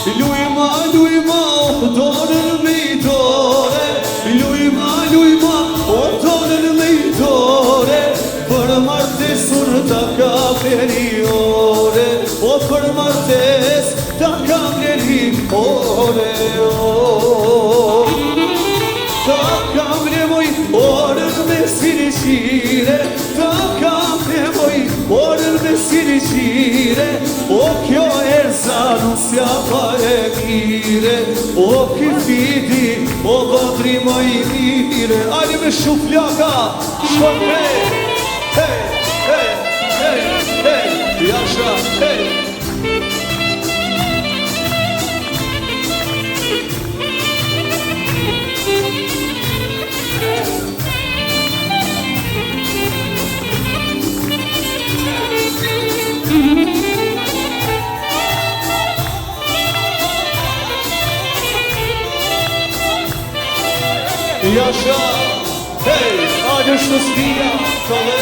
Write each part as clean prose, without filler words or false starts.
Lujma, dorën me I dore. Lujma, dorën me I dore. Për martesur ta ka periore. O për martes ta ka periore. Ta kam nevoj orën me sinqire. Ta kam nevoj orën me sinqire. O kjo erza nuk s'ja pare mire. O ki fiti, o batri ma I mire. Ajde me shufljaka, shkoj hey, Jasha, hey. Jasha, hey, ajde shtësia, kale,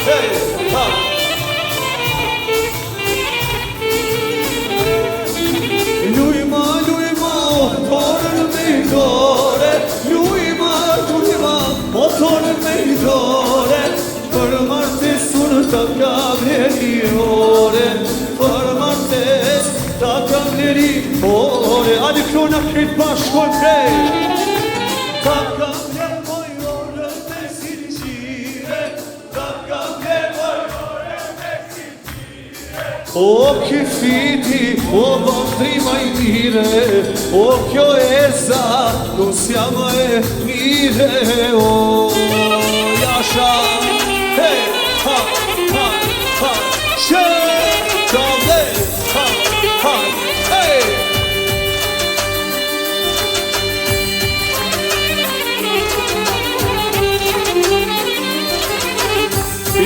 hey, ha. Lujma, dorën me I dore. Lujma, dorën me I dore. Për martesur ta ka periore. Për martes ta ka periore. Ajde krona këtë bashkoj prej. Ta ka nevoj orën me sinqire. Ta ka nevoj orën me sinqire. O ki fiti, o batri ma I mire. O kjo erza, nuk s'ja ma e mire. O Jasha, hey, ha, she, kale, ha, hey.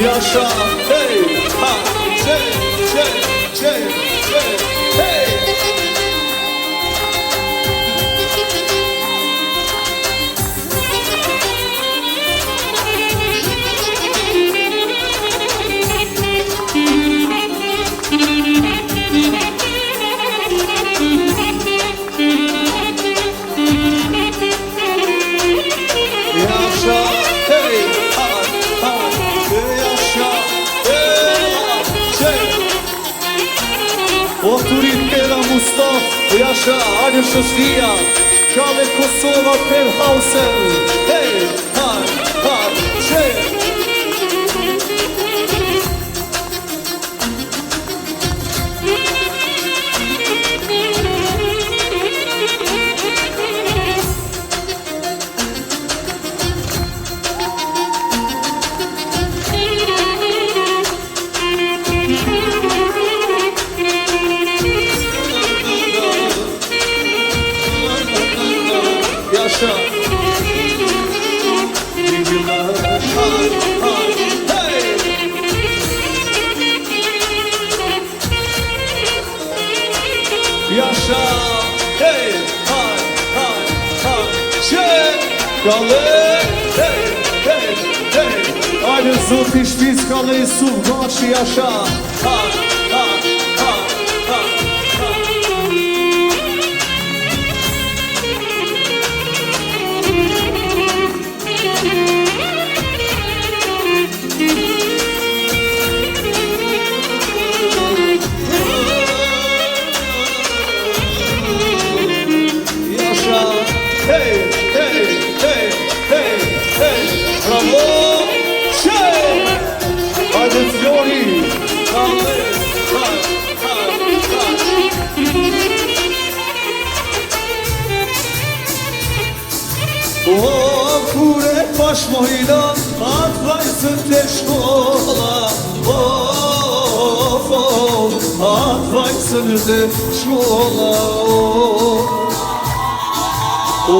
Jasha, hey, ha, hey. O turit Pera Mustaf, Jasha, ajde shtësia, Kale Kosova Perhausen, hey, che. Jasha, hey. Jasha, hey, che, kale, hey. Ajde zoti shpiz kale I suf gashi Jasha, bravo, che, ajde Fjori, kale, O, kure pash mojdan, atë vajzën të shkolla. Atë vajzën të shkolla. O,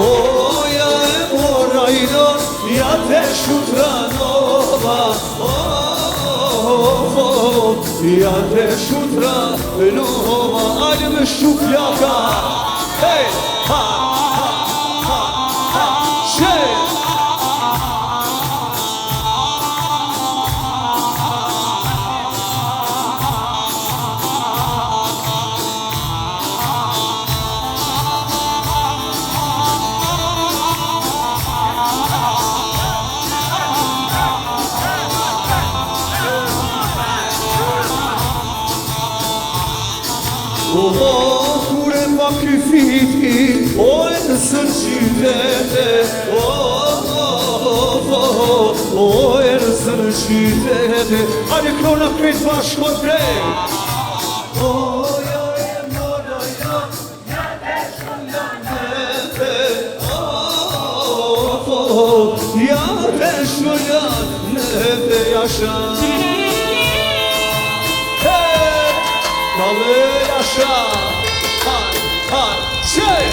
ja e morajdan, ja te shutranova. Ja te shutranova. Ajde me shufljaka, hey, Kure pa ky fiti, o e të sën qytete, o e në sën qytete, ani krona krejt bashko drejt. Ja te shullan në te jashan. Kalle yaşa, hay, şey!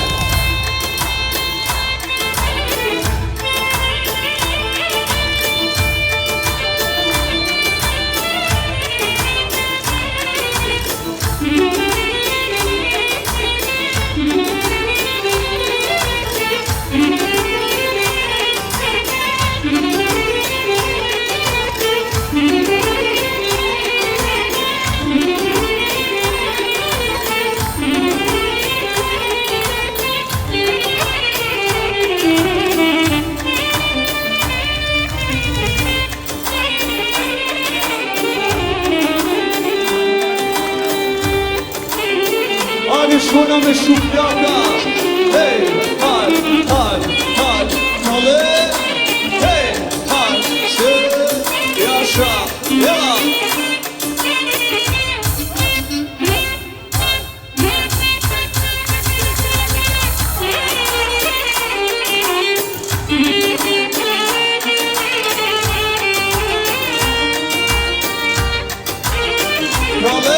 Shkona me shufljaka, hej, haj, kalle, hej, haj, që, jasha, ja. Kalle,